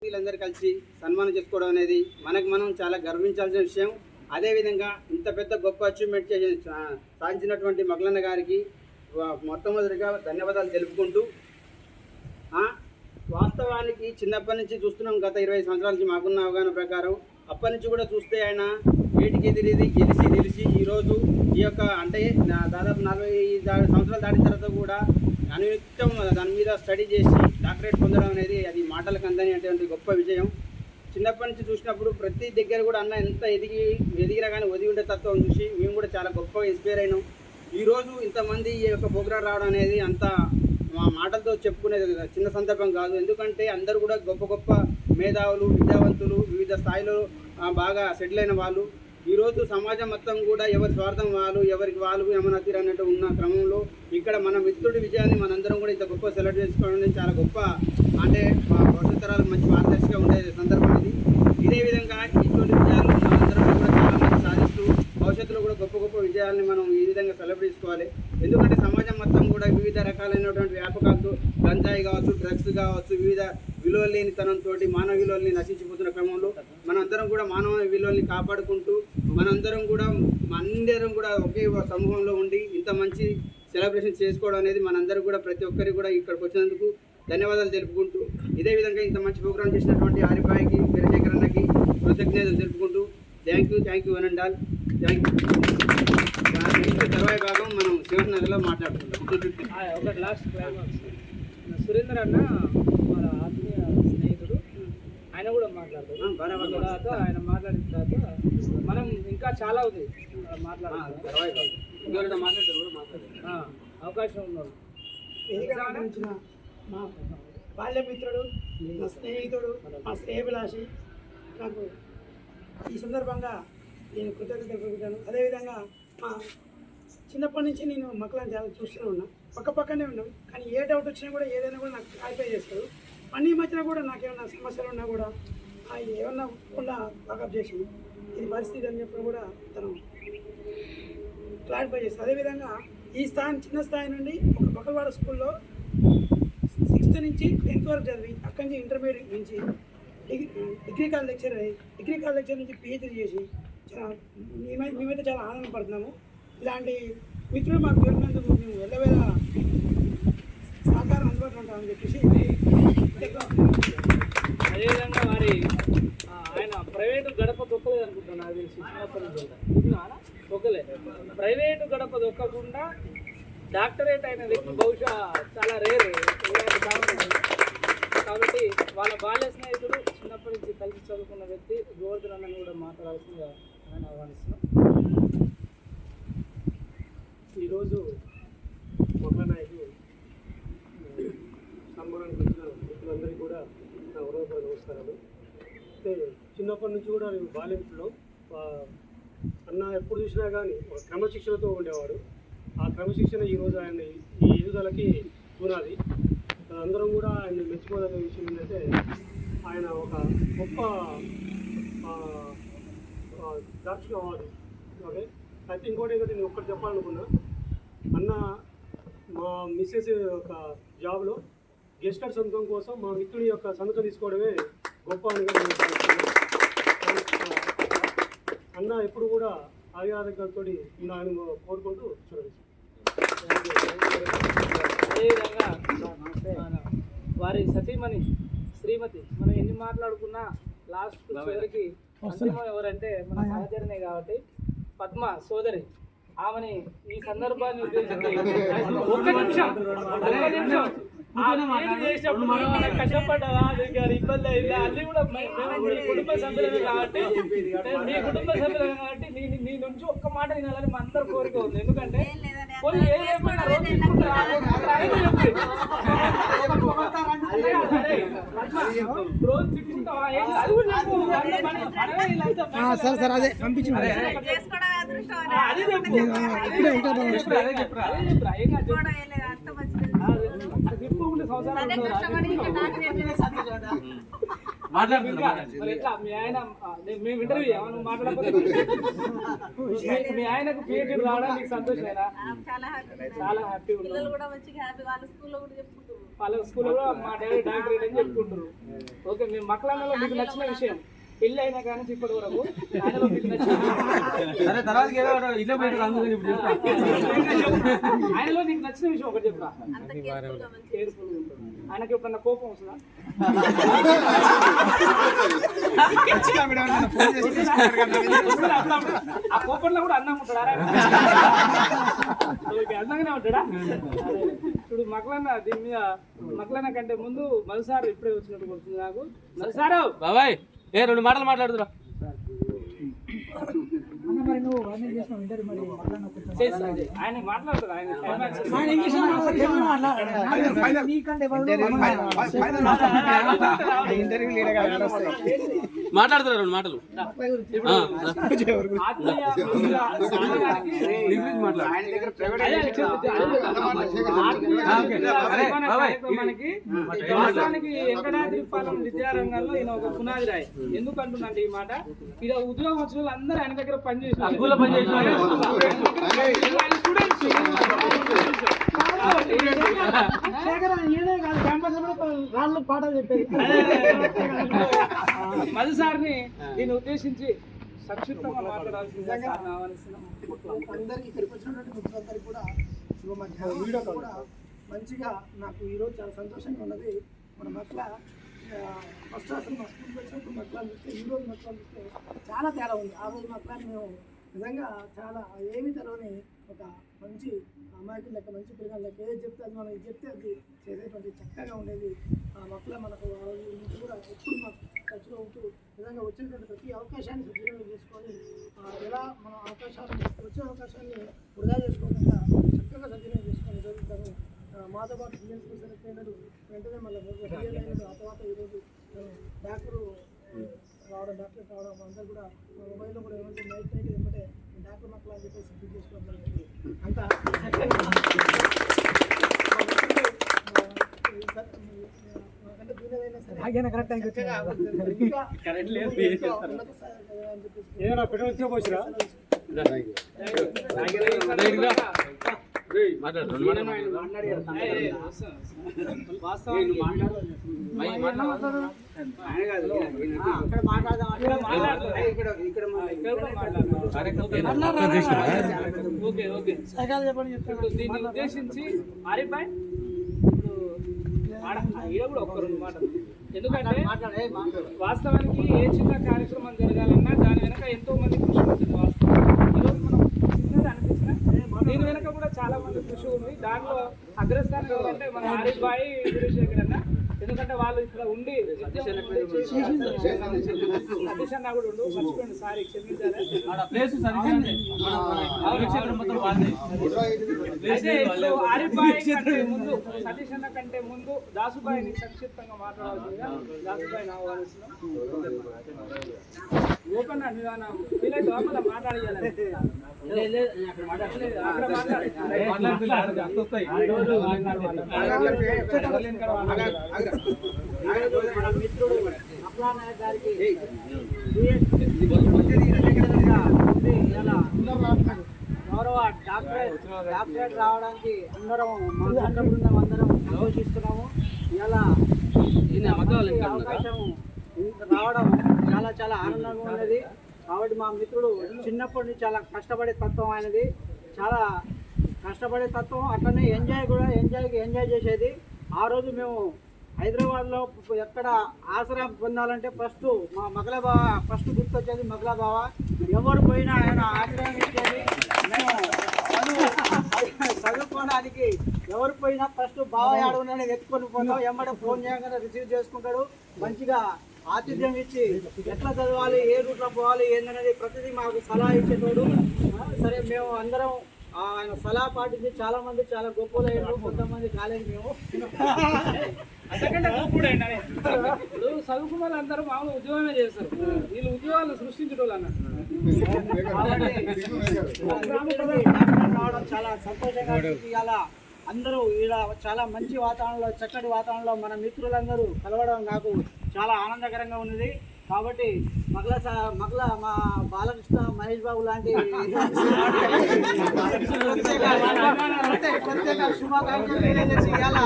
వీళ్ళందరూ కలిసి సన్మానం చేసుకోవడం అనేది మనకు మనం చాలా గర్వించాల్సిన విషయం. అదేవిధంగా ఇంత పెద్ద గొప్ప అచీవ్మెంట్ సాధించినటువంటి మగలన్న గారికి మొట్టమొదటిగా ధన్యవాదాలు తెలుపుకుంటూ, వాస్తవానికి చిన్నప్పటి నుంచి చూస్తున్నాం, గత 20 సంవత్సరాల నుంచి మాకున్న అవగాహన ప్రకారం అప్పటి నుంచి కూడా చూస్తే ఆయన వేటికి ఎదిరేది గెలిచి ఈరోజు ఈ యొక్క అంటే దాదాపు 40 సంవత్సరాలు దాటిన తర్వాత కూడా అనునిత్యం దాని మీద స్టడీ చేసి డాక్టరేట్ పొందడం అనేది అది మాటలకు అందని అటువంటి గొప్ప విజయం. చిన్నప్పటి నుంచి చూసినప్పుడు ప్రతి దగ్గర కూడా అన్న ఎంత ఎదిగినా కానీ ఒదిగి ఉండే తత్వం చూసి మేము కూడా చాలా గొప్పగా ఇన్స్పైర్ అయినాం. ఈరోజు ఇంతమంది ఈ యొక్క ప్రోగ్రాం రావడం అనేది అంత మా మాటలతో చెప్పుకునేది చిన్న సందర్భం కాదు. ఎందుకంటే అందరూ కూడా గొప్ప గొప్ప మేధావులు, విద్యావంతులు, వివిధ స్థాయిలో బాగా సెటిల్ అయిన వాళ్ళు. ఈరోజు సమాజం మొత్తం కూడా ఎవరి స్వార్థం వాళ్ళు, ఎవరికి వాళ్ళు యమనతీరు అన్నట్టు ఉన్న క్రమంలో ఇక్కడ మన మిత్రుడి విజయాన్ని మనందరం కూడా ఇంత గొప్ప సెలబ్రేట్ చేసుకోవడం చాలా గొప్ప, అంటే భవిష్యత్ తరాలకు మంచి మార్గదర్శిగా ఉండే సందర్భం ఇది. ఇదే విధంగా ఇటువంటి విజయాలు మనందరం కూడా చాలా మంది సాధిస్తూ భవిష్యత్తులో కూడా గొప్ప గొప్ప విజయాలని మనం ఈ విధంగా సెలబ్రేట్ చేసుకోవాలి. ఎందుకంటే సమాజం మొత్తం కూడా వివిధ రకాలైనటువంటి వ్యాపకాలతో గంజాయి కావచ్చు, డ్రగ్స్ కావచ్చు, వివిధ విలువలు లేని తనంతో మానవ విలువల్ని నశించిపోతున్న క్రమంలో మనందరం కూడా మానవ విలువల్ని కాపాడుకుంటూ మనందరం కూడా ఒకే సమూహంలో ఉండి ఇంత మంచి సెలబ్రేషన్ చేసుకోవడం అనేది మనందరూ కూడా ప్రతి ఒక్కరికి కూడా ఇక్కడికి వచ్చినందుకు ధన్యవాదాలు తెలుపుకుంటూ, ఇదే విధంగా ఇంత మంచి ప్రోగ్రాం చేసినటువంటి ఆరిఫాయికి, వీరశేఖర్ అన్నకి కృతజ్ఞతలు తెలుపుకుంటూ thank you one and all. Thank you. తర్వాయి భాగం మనం శివనగర్లో మాట్లాడుకుంటాం. ఒకటి లాస్ట్ సురేందర్ అన్న మన ఆత్మీయ స్నేహితుడు, ఆయన కూడా మాట్లాడతాడు. తర్వాత ఆయన మాట్లాడిన తర్వాత మనం ఇంకా చాలా ఉంది అవకాశం ఉన్నాడు. మా బాల్యమిత్రుడు, మా స్నేహితుడు, మా శ్రేయభిలాషి, నాకు ఈ సందర్భంగా నేను కృతజ్ఞత తెలుపుతాను. అదేవిధంగా మా చిన్నప్పటి నుంచి నేను మక్కలను చాలా చూస్తూనే ఉన్నా, పక్కనే ఉన్నాం. కానీ ఏ డౌట్ వచ్చినా కూడా ఏదైనా కూడా నాకు క్లారిఫై చేస్తాడు. అన్ని మధ్యన కూడా నాకేమైనా సమస్యలు ఉన్నా కూడా ఏమన్నా కూడా వాకప్ చేసి ఇది పరిస్థితి అని చెప్పిన కూడా తను క్లారిఫై చేస్తాడు. అదేవిధంగా ఈ చిన్న స్థాయి నుండి ఒక బకల్వాడ స్కూల్లో 6th నుంచి 10th వరకు చదివి అక్కడి నుంచి ఇంటర్మీడియట్ నుంచి డిగ్రీ కాలేజ్ లెక్చర్ అయ్యి డిగ్రీ కాలేజ్ లెక్చర్ నుంచి PhD చేసి మేమైతే చాలా ఆనందపడుతున్నాము. ఇలాంటి మిత్రులు మాకు దొరికినందుకు మేము వెళ్ళవేళ సహకారం అందుబాటులో ఉంటామని చెప్పేసి. అదేవిధంగా ఆయన ప్రైవేటు గడప దొక్కలేదు అనుకుంటున్నాను. నాకు తెలిసి చిన్నప్పటి నుంచి దొక్కలే. ప్రైవేటు గడప దొక్కకుండా డాక్టరేట్ అయిన వ్యక్తి బహుశా చాలా రేరు. కాబట్టి వాళ్ళ బాల్య స్నేహితుడు, చిన్నప్పటి నుంచి కలిసి చదువుకున్న వ్యక్తి గోవర్ధన్ అన్నని కూడా మాట్లాడాల్సిందిగా ఆయన ఆహ్వానిస్తున్నాం. ఈరోజు మొగ్గ నాయకులు సన్మానానికి వచ్చిన మిత్రులందరికీ కూడా నా హృదయపూర్వక నమస్కారాలు. అయితే చిన్నప్పటి నుంచి కూడా నేను బాల్యంలో అన్న ఎప్పుడు చూసినా కానీ ఒక క్రమశిక్షణతో ఉండేవాడు. ఆ క్రమశిక్షణ ఈరోజు ఆయన ఈ ఎదుగుదలకి పునాది. అందరం కూడా ఆయన మెచ్చుకోదగ్గ విషయం ఏంటంటే ఆయన ఒక గొప్ప దార్శనిక అవార్డు. ఓకే, అయితే ఇంకోటి ఏంటంటే నేను ఒక్కటి చెప్పాలనుకున్నా, అన్న మా మిస్సెస్ యొక్క జాబ్లో గెస్టర్ సంతకం కోసం మా మిత్రుడి యొక్క సంతకం తీసుకోవడమే గొప్ప అని అన్న ఎప్పుడు కూడా ఆరోగ్యంతో ఉండాలని కోరుకుంటూ చూడండి. అదేవిధంగా వారి సతీమణి శ్రీమతి, మనం ఎన్ని మాట్లాడుకున్నా లాస్ట్ చివరికి అంతిమం ఎవరంటే మన సహచరినే కాబట్టి పద్మ సోదరి. ఆమెని ఈ సందర్భాన్ని ఉద్దేశించి ఒక్క నిమిషం కష్టపడ్డా ఇబ్బంది అయిందా అన్ని కూడా మీ కుటుంబ సభ్యులమే కాబట్టి నీ నుంచి ఒక్క మాట వినాలని మా అందరు కోరిక ఉంది. ఎందుకంటే సార్ అదే పంపించి మీ ఆయన మేము ఇంటర్వ్యూ ఏమన్నా మాట్లాడకపోతే మీ ఆయనకు PhD రావడం మీకు సంతోషమేనా? చాలా హ్యాపీ. పిల్లలు కూడా మంచిగా హ్యాపీ, వాళ్ళ స్కూల్లో కూడా చెప్పుకుంటారు. వాళ్ళ స్కూల్లో కూడా మా డాడీ డాక్టరేట్ అని చెప్పుకుంటారు. ఓకే, మీ మక్కలన్నలో మీకు నచ్చిన విషయం పెళ్ళి అయినా కానీ ఇప్పటి వరకు ఆయనలో మీకు నచ్చిన ఆయనలో నీకు నచ్చిన విషయం ఒకటి చెప్పరా? కేర్ఫుల్ ఉంటాడు. ఆయనకి ఎప్పుడన్నా కోపం వస్తుందా? ఆ కోపంలో కూడా అందంగా ఉంటాడా? అందంగానే ఉంటాడా? ఇప్పుడు మక్కలన్న దీని మీద మక్కలన్న కంటే ముందు మల్సారు ఇప్పుడే వచ్చినట్టు వస్తుంది నాకు. మల్సారు బాబాయ్ రెండు మాటలు మాట్లాడుతురా. ఆయన మాట్లాడతారు. ఆయన మాట్లాడుతురా రెండు మాటలు. మనకి వాస్తవానికి వెంకటాద్రిపాలెం విద్యారంగంలో ఈయన ఒక పునాది రాయి. ఎందుకంటున్నాంటే ఈ మాట, ఇక ఉద్యోగం వచ్చిన వాళ్ళు అందరూ ఆయన దగ్గర పనిచేసిన మధు సార్ని దీన్ని ఉద్దేశించి సంక్షిప్తంగా మాట్లాడాల్సిందిగా ఆహ్వానిస్తున్నాం. అందరికీ ఇక్కడికి వచ్చినటువంటి మిత్రులందరికీ కూడా శుభ మధ్యాహ్నం. కూడా మంచిగా నాకు ఈరోజు చాలా సంతోషంగా ఉన్నది. మన మట్ల ఫస్ట్ అసలు మా స్కూల్కి వచ్చినప్పుడు మట్లను చూస్తే ఈరోజు మట్లను చూస్తే చాలా తేడా ఉంది. ఆ రోజు మట్లని మేము నిజంగా చాలా ఏమీ తెలవని ఒక మంచి అమాయకులు లెక్క, మంచి పిల్లల లెక్క, ఏది చెప్తే అది మనం చెప్తే అది చేసేటువంటి చక్కగా ఉండేది. ఆ మట్ల మనకు ఆ రోజు నుంచి కూడా ఎప్పుడు మాకు టచ్లో ఉంటూ నిజంగా వచ్చినటువంటి ప్రతి అవకాశాన్ని సద్వినియోగం చేసుకొని ఎలా మన అవకాశాన్ని వచ్చిన అవకాశాన్ని వృధా చేసుకోకుండా చక్కగా సద్వినియోగం చేసుకొని జరుగుతాను. మాతో పాటు బిఎన్సీ సెలెక్ట్ అయినాడు, వెంటనే మళ్ళీ అయినాడు. ఆ తర్వాత ఈరోజు డాక్టరేట్ రావడం అందరూ కూడా మా మొబైల్లో కూడా ఏమంటే నైట్ ఏమంటే డాక్టర్ మక్కలు అని చెప్పేసి బుక్ చేసుకోవడం జరిగింది. అంతా మనకంటే జూనియర్ అయినా సరే దీన్ని ఉద్దేశించి ఆరిఫాయ్ ఈడ కూడా ఒక్క రెండు మాటలు. ఎందుకంటే వాస్తవానికి ఏ చిన్న కార్యక్రమం జరగాలన్నా దాని వెనక ఎంతో మంది కృషి ఉంటుంది. వాస్తవం ఈరోజు మనం చిన్నది అనిపించిన దీని వెనక కూడా చాలా మంది కృషి ఉంది. దాంట్లో అగ్రస్థానం ఎవరంటే మన ఆరిఫ్ బాయ్, వీరశేఖర్ అన్న. ఎందుకంటే వాళ్ళు ఇక్కడ ఉండి సతీష్ అన్న కూడా ఉండు, మర్చిపోయింది, సారీ క్షమించాలి. అయితే ఇప్పుడు ఆరిఫ్ బాయ్ కంటే ముందు, సతీష్ అన్న కంటే ముందు దాసుబాయిని సంక్షిప్తంగా మాట్లాడాల్సిందిగా దాసుబాయిని ఆహ్వానిస్తున్నాం. ఓపెన్ వీలైతే లోపల మాట్లాడాలి. అక్కడ మిత్రుడు అప్లానాయక్ గారికి గౌరవ డాక్టరేట్ రావడానికి అందరం మా సంఘ బృందం అందరం సంతోషిస్తున్నాము. ఇలా అవకాశం రావడం చాలా చాలా ఆనందంగా ఉన్నది. కాబట్టి మా మిత్రుడు చిన్నప్పటి నుంచి చాలా కష్టపడే తత్వం ఆయనది, చాలా కష్టపడే తత్వం. అట్లనే ఎంజాయ్ చేసేది. ఆ రోజు మేము హైదరాబాద్లో ఎక్కడ ఆసరా పొందాలంటే ఫస్ట్ మా మగల బావ ఫస్ట్ గుర్తొచ్చేది. మగల బావ ఎవరు పోయినా ఆయన ఆశ్రయం ఇచ్చేది. మేము చదువుకోవడానికి ఎవరు పోయినా ఫస్ట్ బావ ఆడుకునే ఎత్తుకొని పోతాం. ఎమ్మడే ఫోన్ చేయగానే రిసీవ్ చేసుకుంటాడు. మంచిగా ఆతిథ్యం ఇచ్చి ఎట్లా చదవాలి, ఏ రూట్లో పోవాలి ఏందనేది ప్రతిదీ మాకు సలహా ఇచ్చేటోడు. సరే మేము అందరం ఆయన సలహా పాటించి చాలా మంది చాలా గొప్పలు అయ్యారు, కొంతమంది కాలేదు. మేము అంతకంటే ఇప్పుడు చదువుకున్న వాళ్ళు అందరూ మామూలు ఉద్యోగమే చేస్తారు. వీళ్ళు ఉద్యోగాలు సృష్టించడం అన్నారు. రావడం చాలా సంతోషంగా ఇలా అందరూ ఇలా చాలా మంచి వాతావరణంలో, చక్కటి వాతావరణంలో మన మిత్రులందరూ కలవడం నాకు చాలా ఆనందకరంగా ఉన్నది. కాబట్టి మగల మా బాలకృష్ణ మహేష్ బాబు లాంటి ప్రత్యేక శుభాకాంక్షలు తెలియజేసి ఇవాళ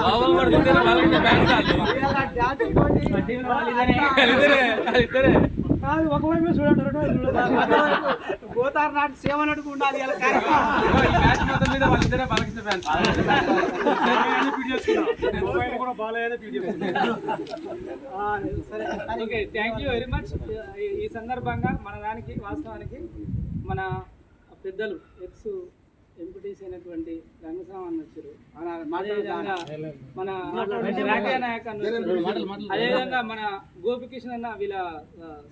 డాన్స్ పోటీ కాదు ఒకవైపు చూడండి రెండో వైపు చూడండి. గోతార్ నాటి సేవనడుకు ఉండాలి ఇలా సరే okay thank you very much. ఈ సందర్భంగా మన దానికి వాస్తవానికి మన పెద్దలు ఎక్స్ ఎంపీటీసీ అయినటువంటి రంగస్వామి వచ్చారు, అదేవిధంగా మన రాకేయ నాయక్ అన్న వచ్చారు, అదేవిధంగా మన గోపికృష్ణ అన్న వీళ్ళ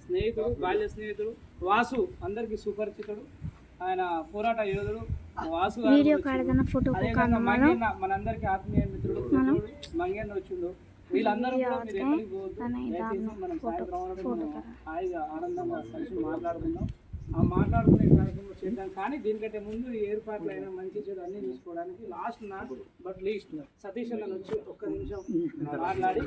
స్నేహితుడు, బాల్య స్నేహితుడు వాసు, అందరికి సుపరిచితుడు, ఆయన పోరాట యోధుడు వాసు గారు వచ్చిండు. అదేవిధంగా మంగన్న మనందరికి ఆత్మీయ మిత్రుడు మంగన్న వచ్చిండు. వీళ్ళందరూ కూడా మీరు ఎక్కడికి పోవద్దు, దయచేసి మనం సాయంత్రం హాయిగా ఆనందంగా కలిసి మాట్లాడుకుందాం. ఆ మాట్లాడుకునే కార్యక్రమం చేద్దాం. కానీ దీనికంటే ముందు ఈ ఏర్పాట్లు అయినా మంచి చెడు అన్ని చూసుకోవడానికి last not but least Satish అన్న వచ్చి ఒక్క నిమిషం మాట్లాడి